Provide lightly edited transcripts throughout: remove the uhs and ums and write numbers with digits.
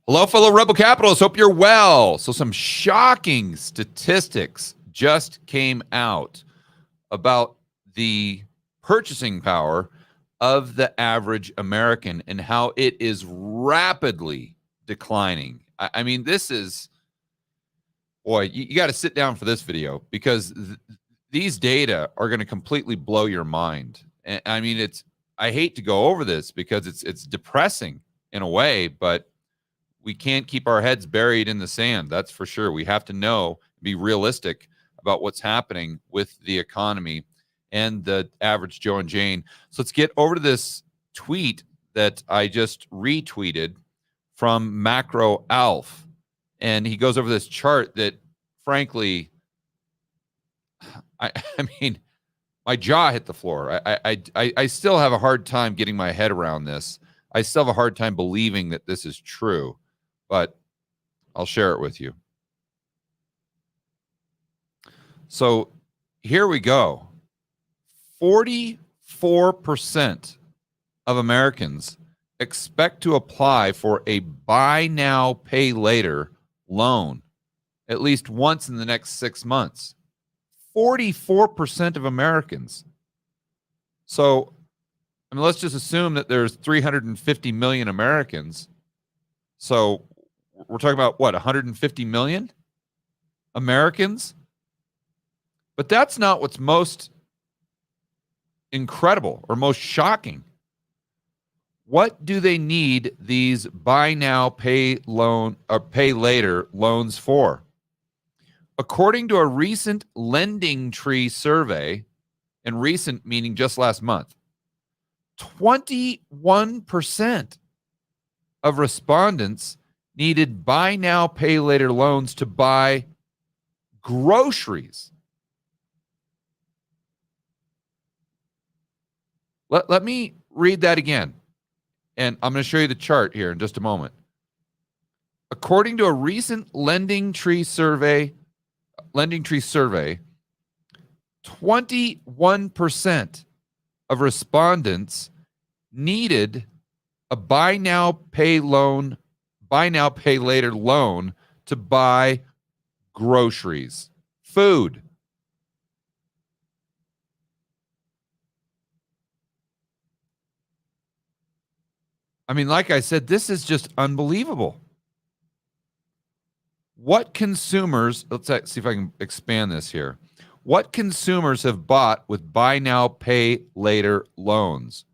Hello, fellow Rebel Capitalists. Hope you're well. So some shocking statistics just came out about the purchasing power of the average American and how it is rapidly declining. I mean, this is, boy, you got to sit down for this video because these data are going to completely blow your mind. And I mean, I hate to go over this because it's depressing in a way, but we can't keep our heads buried in the sand. That's for sure. We have to know, be realistic about what's happening with the economy and the average Joe and Jane. So let's get over to this tweet that I just retweeted from Macro Alf. And he goes over this chart that, frankly, I mean, my jaw hit the floor. I still have a hard time getting my head around this. I still have a hard time believing that this is true, but I'll share it with you. So here we go. 44% of Americans expect to apply for a buy now, pay later loan at least once in the next 6 months. 44% of Americans. So, I mean, let's just assume that there's 350 million Americans. So we're talking about what, 150 million Americans? But that's not what's most incredible or most shocking. What do they need these buy now, pay loan or pay later loans for? According to a recent LendingTree survey, and recent meaning just last month, 21% of respondents needed buy now, pay later loans to buy groceries. Let me read that again. And I'm going to show you the chart here in just a moment. According to a recent LendingTree survey, 21% of respondents needed a buy now, pay later loan to buy groceries, food. I mean, like I said, this is just unbelievable. What consumers, let's see if I can expand this here. What consumers have bought with buy now, pay later loans?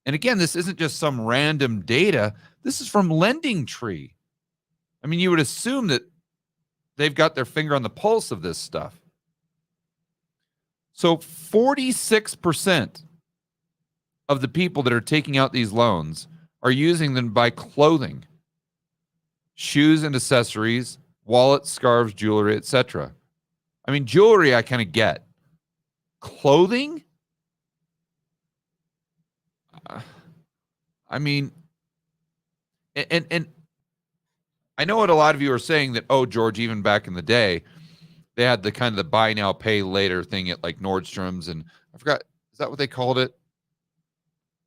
And again, this isn't just some random data. This is from LendingTree. I mean, you would assume that they've got their finger on the pulse of this stuff. So 46% of the people that are taking out these loans are using them to buy clothing, shoes and accessories, wallets, scarves, jewelry, etc. I mean, jewelry I kind of get. Clothing? I mean, and I know what a lot of you are saying that, oh, George, even back in the day, they had the kind of the buy now, pay later thing at like Nordstrom's, and I forgot, is that what they called it?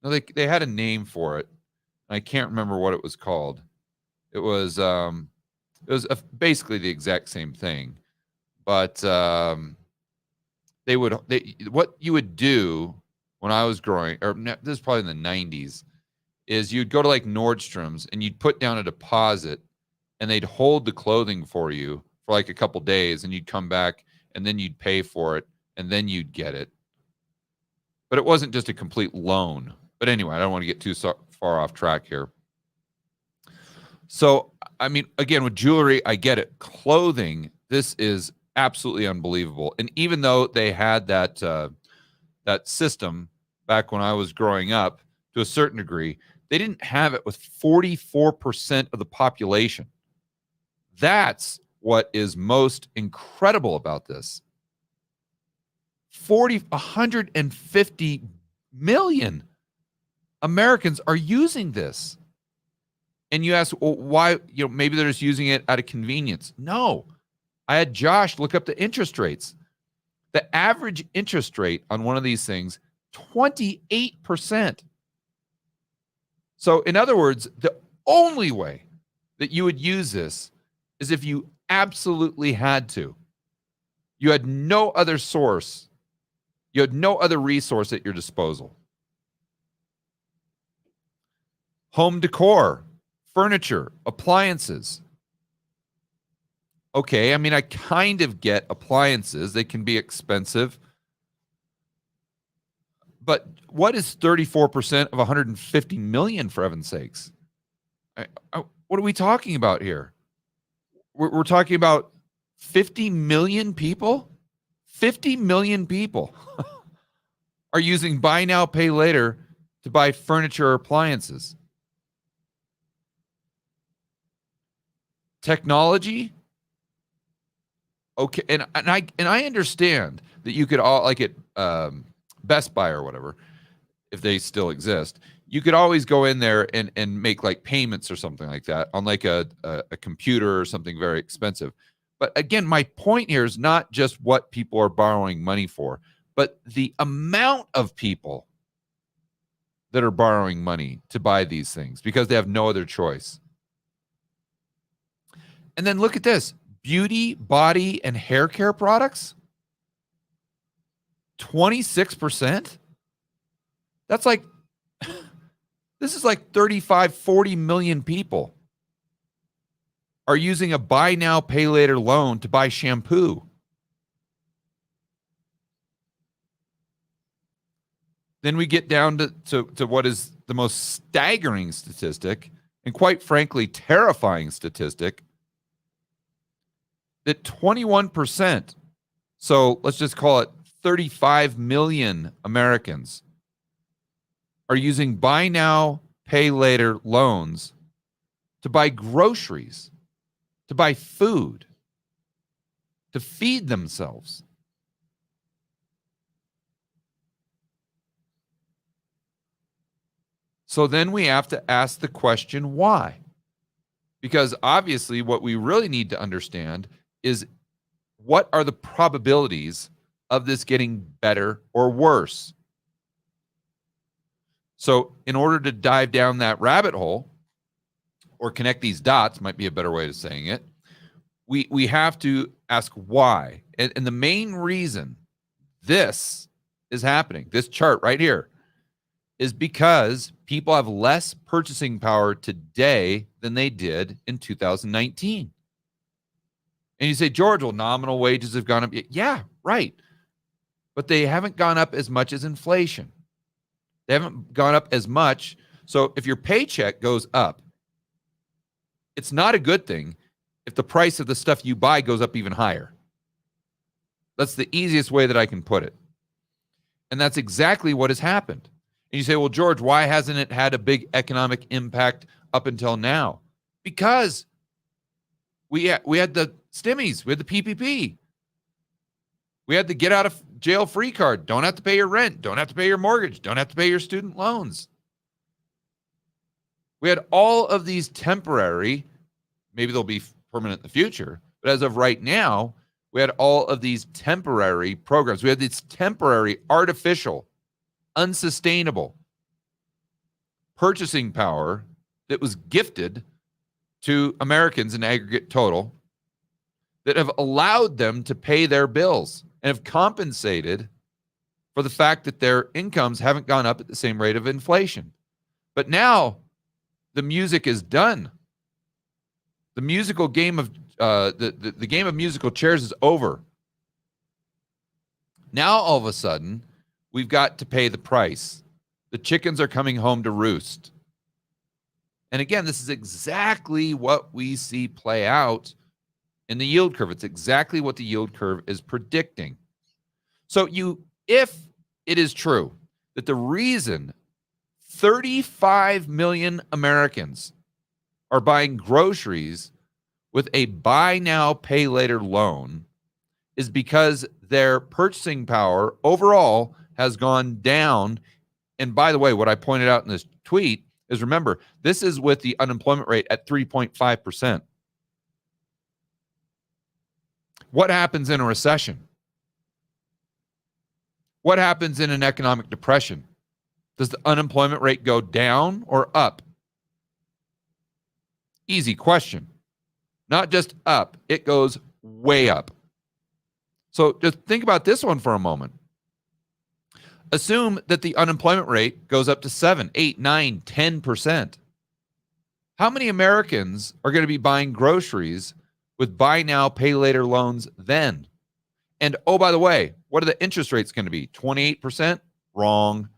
No, they had a name for it. I can't remember what it was called. It was basically the exact same thing, but what you would do when I was growing, or this is probably in the 90s, is you'd go to like Nordstrom's and you'd put down a deposit and they'd hold the clothing for you for like a couple days, and you'd come back and then you'd pay for it and then you'd get it. But it wasn't just a complete loan. But anyway, I don't want to get too far off track here. So, I mean, again, with jewelry, I get it. Clothing, this is absolutely unbelievable. And even though they had that system back when I was growing up, to a certain degree, they didn't have it with 44% of the population. That's what is most incredible about this. 150 million Americans are using this. And you ask, well, why? Maybe they're just using it out of convenience. No. I had Josh look up the interest rates. The average interest rate on one of these things, 28%. So in other words, the only way that you would use this is if you absolutely had to. You had no other source. You had no other resource at your disposal. Home decor, furniture, appliances. Okay, I mean, I kind of get appliances. They can be expensive. But what is 34% of 150 million, for heaven's sakes? What are we talking about here? We're talking about 50 million people? 50 million people are using buy now, pay later to buy furniture or appliances. Technology? Okay, and I understand that you could all, like at Best Buy or whatever, if they still exist, you could always go in there and make like payments or something like that on like a computer or something very expensive. But again, my point here is not just what people are borrowing money for, but the amount of people that are borrowing money to buy these things because they have no other choice. And then look at this. Beauty, body, and hair care products, 26%. That's like, this is like 35, 40 million people are using a buy now, pay later loan to buy shampoo. Then we get down to what is the most staggering statistic, and quite frankly, terrifying statistic, that 21%, so let's just call it 35 million Americans, are using buy now, pay later loans to buy groceries, to buy food, to feed themselves. So then we have to ask the question, why? Because obviously what we really need to understand is what are the probabilities of this getting better or worse? So in order to dive down that rabbit hole or connect these dots, might be a better way of saying it, we have to ask why. And the main reason this is happening, this chart right here, is because people have less purchasing power today than they did in 2019. And you say, George, well, nominal wages have gone up. Yeah, right. But they haven't gone up as much as inflation. They haven't gone up as much. So if your paycheck goes up, it's not a good thing if the price of the stuff you buy goes up even higher. That's the easiest way that I can put it. And that's exactly what has happened. And you say, well, George, why hasn't it had a big economic impact up until now? Because we had the stimmies, we had the PPP. We had the get out of jail free card. Don't have to pay your rent. Don't have to pay your mortgage. Don't have to pay your student loans. We had all of these temporary, maybe they'll be permanent in the future, but as of right now, we had all of these temporary programs. We had this temporary, artificial, unsustainable purchasing power that was gifted to Americans in aggregate total that have allowed them to pay their bills and have compensated for the fact that their incomes haven't gone up at the same rate of inflation. But now the music is done. The musical game of the game of musical chairs is over. Now all of a sudden, we've got to pay the price. The chickens are coming home to roost. And again, this is exactly what we see play out in the yield curve. It's exactly what the yield curve is predicting. So if it is true that the reason 35 million Americans are buying groceries with a buy now, pay later loan is because their purchasing power overall has gone down. And by the way, what I pointed out in this tweet is, remember, this is with the unemployment rate at 3.5%. What happens in a recession? What happens in an economic depression? Does the unemployment rate go down or up? Easy question. Not just up, it goes way up. So just think about this one for a moment. Assume that the unemployment rate goes up to 7, 8, 9, 10%. How many Americans are going to be buying groceries with buy now, pay later loans then? And oh, by the way, what are the interest rates going to be? 28%? Wrong.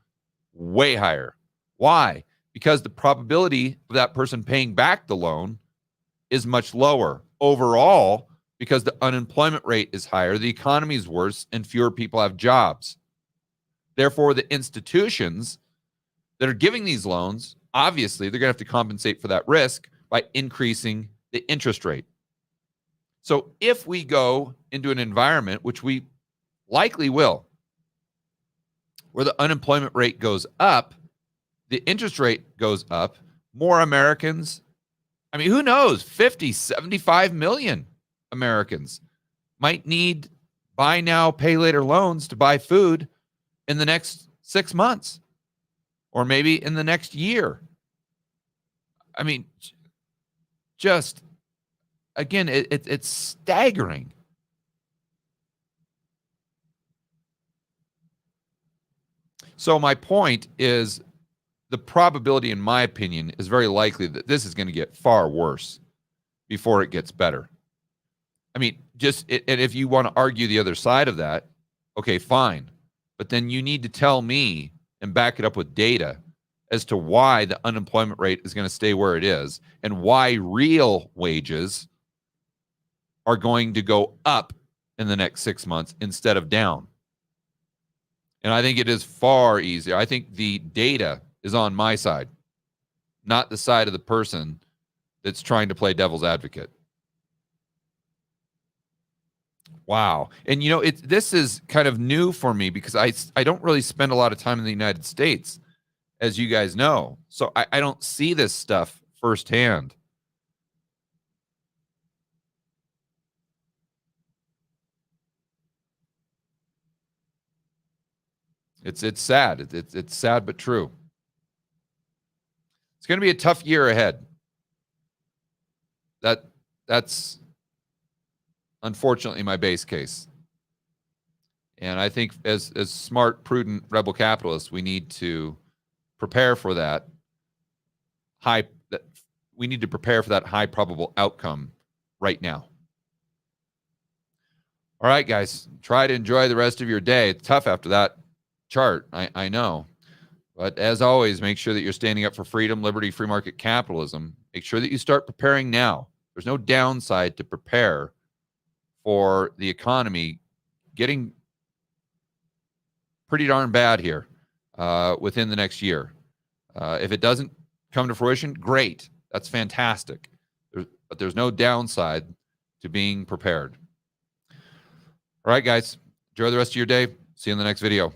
Way higher. Why? Because the probability of that person paying back the loan is much lower. Overall, because the unemployment rate is higher, the economy is worse, and fewer people have jobs. Therefore, the institutions that are giving these loans, obviously, they're going to have to compensate for that risk by increasing the interest rate. So if we go into an environment, which we likely will, where the unemployment rate goes up, the interest rate goes up, more Americans, I mean, who knows, 50, 75 million Americans might need buy now, pay later loans to buy food in the next 6 months, or maybe in the next year. I mean, just, again, it's staggering. So my point is, the probability, in my opinion, is very likely that this is going to get far worse before it gets better. I mean, and if you want to argue the other side of that, okay, fine. But then you need to tell me and back it up with data as to why the unemployment rate is going to stay where it is and why real wages are going to go up in the next 6 months instead of down. And I think it is far easier. I think the data is on my side, not the side of the person that's trying to play devil's advocate. Wow. And you know, this is kind of new for me because I don't really spend a lot of time in the United States, as you guys know. So I don't see this stuff firsthand. It's sad. It's sad but true. It's going to be a tough year ahead. That's unfortunately my base case. And I think as smart, prudent rebel capitalists, we need to prepare for that high probable outcome right now. All right, guys, try to enjoy the rest of your day. It's tough after that chart, I know. But as always, make sure that you're standing up for freedom, liberty, free market capitalism. Make sure that you start preparing now. There's no downside to prepare for the economy getting pretty darn bad here within the next year. If it doesn't come to fruition, great. That's fantastic. But there's no downside to being prepared. All right, guys. Enjoy the rest of your day. See you in the next video.